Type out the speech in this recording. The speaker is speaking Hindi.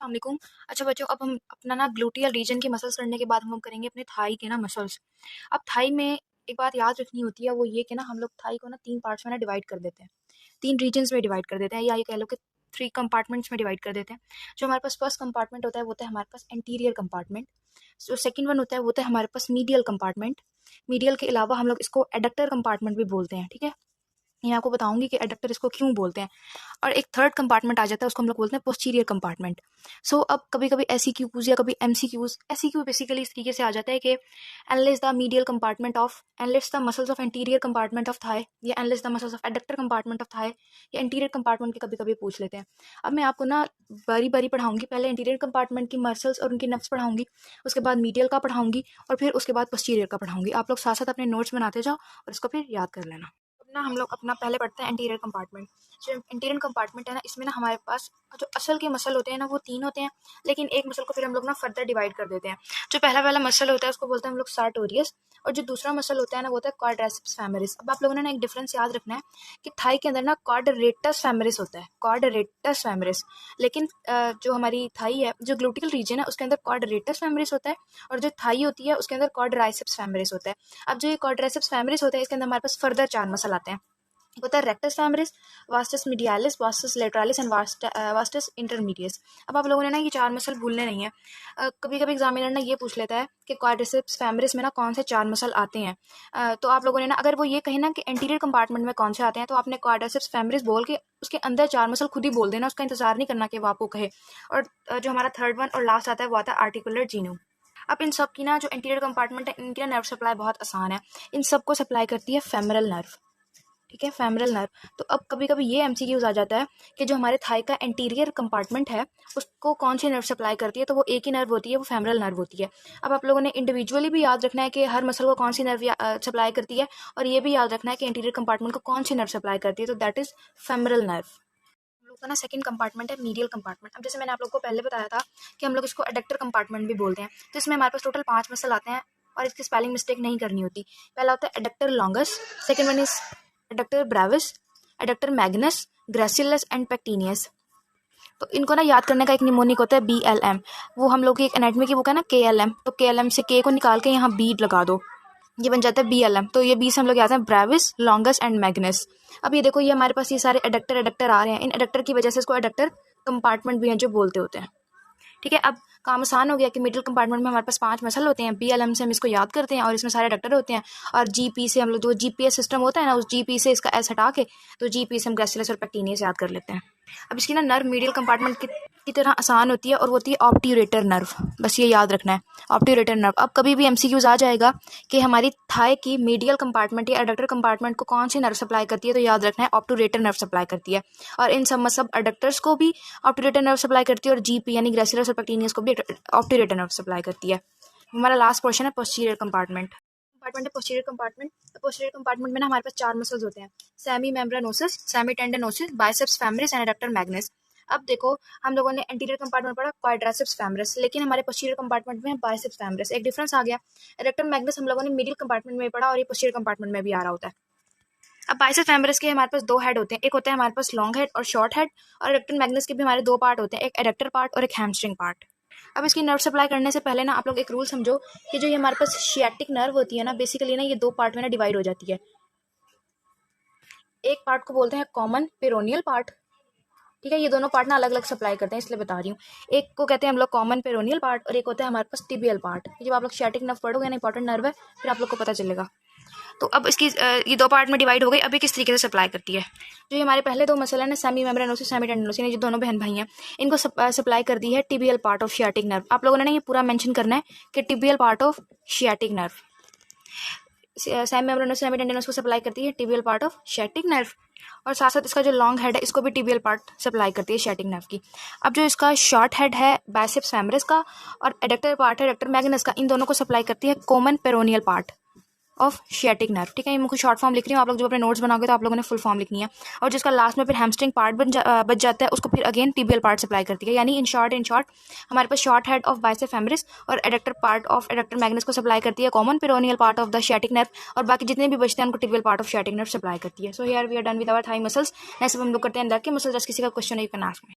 अस्सलामुअलैकुम। अच्छा बच्चों, अब हम अपना ना ग्लूटियल रीजन की मसल्स करने के बाद हम करेंगे अपने थाई के ना मसल्स। अब थाई में एक बात याद रखनी होती है, वो ये कि ना हम लोग थाई को ना 3 पार्ट्स में ना डिवाइड कर देते हैं, 3 रीजन्स में डिवाइड कर देते हैं, या ये कह लो कि 3 कंपार्टमेंट्स में डिवाइड कर देते हैं। जो हमारे पास फर्स्ट कंपार्टमेंट होता है वो होता है हमारे पास एंटीरियर कंपार्टमेंट। जो सेकंड वन होता है वो होता है हमारे पास मीडियल कंपार्टमेंट। मीडियल के अलावा हम लोग इसको एडक्टर कंपार्टमेंट भी बोलते हैं, ठीक है। मैं आपको बताऊंगी कि एडक्टर इसको क्यों बोलते हैं। और एक थर्ड कंपार्टमेंट आ जाता है, उसको हम लोग बोलते हैं पोस्टीरियर कंपार्टमेंट। सो अब कभी कभी एससीक्यूज या कभी एमसीक्यूज, एससीक्यू बेसिकली इस तरीके से आ जाता है कि analyse the medial compartment of, analyse the muscles of anterior compartment of thigh, या analyse the muscles of adductor compartment of thigh, या इंटीरियर कंपार्टमेंट के कभी कभी पूछ लेते हैं। अब मैं आपको ना बारी बारी पढ़ाऊंगी, पहले इंटीरियर कंपार्टमेंट की मसल्स और उनकी नर्व्स पढ़ाऊंगी, उसके बाद मीडियल का पढ़ाऊंगी, और फिर उसके बाद पोस्टीरियर का पढ़ाऊंगी। आप लोग साथ साथ अपने नोट्स बनाते जाओ और इसको फिर याद कर लेना। अब ना हम लोग अपना पहले पढ़ते हैं इंटीरियर कंपार्टमेंट। जो इंटीरियर कंपार्टमेंट है ना, इसमें ना हमारे पास जो असल के मसल होते हैं ना वो 3 होते हैं, लेकिन एक मसल को फिर हम लोग ना फर्दर डिवाइड कर देते हैं। जो पहला वाला मसल होता है उसको बोलते हैं हम लोग सार्टोरियस, और जो दूसरा मसल होता है ना वो होता है क्वाड्रिसेप्स फेमोरिस। अब आप लोगों ने ना एक डिफरेंस याद रखना है कि थाई के अंदर ना क्वाड्रेटस फेमोरिस होता है, क्वाड्रेटस फेमोरिस। लेकिन जो हमारी थाई है, जो ग्लूटियल रीजन है, उसके अंदर क्वाड्रेटस फेमोरिस होता है, और जो थाई होती है उसके अंदर क्वाड्राइसेप्स फेमोरिस होता है। अब जो ये क्वाड्राइसेप्स फेमोरिस होता है, इसके अंदर हमारे पास फर्दर 4 मसल आते हैं। एक होता है rectus femoris, vastus medialis, vastus lateralis and vastus intermedius. अब आप लोगों ने ना ये 4 मसल भूलने नहीं है। कभी कभी एग्जामिनर ना ये पूछ लेता है कि क्वाड्रिसेप्स फेमोरिस में ना कौन से 4 मसल आते हैं। तो आप लोगों ने ना, अगर वो ये कहे ना कि एंटीरियर कंपार्टमेंट में कौन से आते हैं, तो आपने क्वाड्रिसेप्स फेमोरिस बोल के उसके अंदर 4 मसल खुद ही बोल देना, उसका इंतजार नहीं करना कि वो आपको कहे। और जो हमारा थर्ड वन और लास्ट आता है वो आता है आर्टिकुलर जीनू। अब इन सब की ना जो इंटीरियर कंपार्टमेंट है, इनकी ना नर्व सप्लाई बहुत आसान है। इन सबको सप्लाई करती है फेमरल नर्व, ठीक है, फेमरल नर्व। तो अब कभी कभी ये एमसीक्यूज आ जाता है कि जो हमारे थाई का इंटीरियर कंपार्टमेंट है उसको कौन सी नर्व सप्लाई करती है, तो वो एक ही नर्व होती है, वो फेमरल नर्व होती है। अब आप लोगों ने इंडिविजुअली भी याद रखना है कि हर मसल को कौन सी नर्व सप्लाई करती है, और ये भी याद रखना है कि इंटीरियर कंपार्टमेंट को कौन सी नर्व सप्लाई करती है, तो दैट इज फेमरल नर्व। हम लोग का ना सेकंड कंपार्टमेंट है मीडियल कंपार्टमेंट। अब जैसे मैंने आप लोग को पहले बताया था कि हम लोग इसको एडक्टर कंपार्टमेंट भी बोलते हैं, तो इसमें हमारे पास टोटल 5 मसल आते हैं, और इसकी स्पेलिंग मिस्टेक नहीं करनी होती। पहला होता है adductor longus, second one is adductor brevis, adductor magnus, gracilis and pectineus. तो इनको ना याद करने का एक निमोनिक होता है BLM। वो हम लोग की एक एनाटॉमी की बुक है ना KLM, तो KLM से K को निकाल के यहाँ B लगा दो, ये बन जाता है BLM। तो ये B से हम लोग याद है ब्रेविस, लॉन्गस एंड मैग्नस। अब ये देखो, ये हमारे पास ये सारे एडक्टर एडक्टर आ रहे हैं, इन एडक्टर की वजह से इसको एडक्टर कंपार्टमेंट भी है जो बोलते होते हैं, ठीक है। अब काम आसान हो गया कि मिडिल कंपार्टमेंट में हमारे पास 5 मसल होते हैं, BLM से हम इसको याद करते हैं और इसमें सारे एडक्टर होते हैं, और GP से हम लोग जो GPS सिस्टम होता है ना, उस GP से इसका S हटा के तो GP से हम ग्रेसिलस और पेक्टिनियस याद कर लेते हैं। अब इसकी ना नर्व मीडियल कंपार्टमेंट की तरह आसान होती है, और वो होती है ऑप्ट्यूरेटर नर्व। बस ये याद रखना है, ऑप्ट्यूरेटर नर्व। अब कभी भी MCQs आ जाएगा कि हमारी थाई की मीडियल कंपार्टमेंट या एडक्टर कंपार्टमेंट को कौन सी नर्व सप्लाई करती है, तो याद रखना है ऑप्ट्यूरेटर नर्व सप्लाई करती है। और इन सब एडक्टर्स को भी ऑप्ट्यूरेटर नर्व सप्लाई करती है, और GP यानी ग्रेसिलस और पेक्टिनियस को भी ऑप्ट्यूरेटर नर्व सप्लाई करती है। हमारा लास्ट पोर्शन है पोस्टीरियर कंपार्टमेंट। कंपार्टमेंट है पोस्टीरियर कंपार्टमेंट। पोस्टीरियर कंपार्टमेंट में ना हमारे पास 4 मसल्स होते हैं, semi membranosus, semi tendinosus, biceps femoris and adductor magnus. अब देखो, हम लोगों ने एंटीरियर कंपार्टमेंट पढ़ा क्वाड्रिसेप्स फेमोरिस, लेकिन हमारे पोस्टीरियर कंपार्टमेंट में बाइसेप्स फेमोरिस, एक डिफरेंस आ गया। एडक्टर मैग्नस हम लोगों ने मिडिल कंपार्टमेंट में पढ़ा, और ये पोस्टीरियर कंपार्टमेंट में भी आ रहा होता है। अब बाइसेप्स फेमोरिस के हमारे पास 2 हेड होते हैं, एक होता है हमारे पास लॉन्ग हेड और शॉर्ट हेड, और एडक्टर मैग्नस के भी हमारे 2 पार्ट होते हैं, एक एडक्टर पार्ट और एक हैमस्ट्रिंग पार्ट। अब इसकी नर्व सप्लाई करने से पहले ना आप लोग एक रूल समझो कि जो ये हमारे पास शियाटिक नर्व होती है ना, बेसिकली ना ये 2 पार्ट में ना डिवाइड हो जाती है। एक पार्ट को बोलते हैं कॉमन पेरोनियल पार्ट, ठीक है। ये दोनों पार्ट ना अलग अलग सप्लाई करते हैं, इसलिए बता रही हूँ। एक को कहते हैं हम लोग कॉमन पेरोनियल पार्ट, और एक होता है हमारे पास टिबियल पार्ट। जब आप लोग शियाटिक नर्व पढ़ोगे ना, इंपॉर्टेंट नर्व है, फिर आप लोग को पता चलेगा। तो अब इसकी ये 2 पार्ट में डिवाइड हो गई। अभी किस तरीके से सप्लाई करती है, जो ये हमारे पहले 2 मसल है ना, सेमी मेम्ब्रेनोसिस, सेमी टेंडनोसिस, ये जो दोनों बहन भाई हैं, इनको सप्लाई कर दी है tibial part of sciatic nerve. आप लोगों ने ना ये पूरा मेंशन करना है कि tibial part of sciatic nerve, semi membranosus, semi tendinosus को सप्लाई करती है tibial part of sciatic nerve, और साथ साथ इसका जो लॉन्ग हेड है इसको भी टिबियल पार्ट सप्लाई करती है शियाटिक नर्व की। अब जो इसका शॉर्ट हेड है बाइसेप्स फेमोरिस का, और एडक्टर पार्ट है एडक्टर मैग्नस का, इन दोनों को सप्लाई करती है common peroneal part of sciatic nerve, ठीक है। ये मैं कुछ शॉर्ट फॉर्म लिख रही हूँ, आप लोग जब अपने नोट्स बनाओगे तो आप लोगों ने फुल फॉर्म लिखनी है। और जिसका लास्ट में फिर हैमस्ट्रिंग पार्ट बच जाता है, उसको फिर अगेन टिबियल पार्ट सप्लाई करती है। यानी इन शॉर्ट हमारे पास short head of bicep femoris और adductor part of adductor magnus को सप्लाई करती है common peroneal part of the sciatic nerve, और बाकी जितने भी बचते हैं उनको tibial part of sciatic nerve supply करती है। So here we are done with our thigh muscles. Next हम लोग करते हैं अंदर के मसल्स। जस्ट किसी का क्वेश्चन है, यू कैन आस्क मी।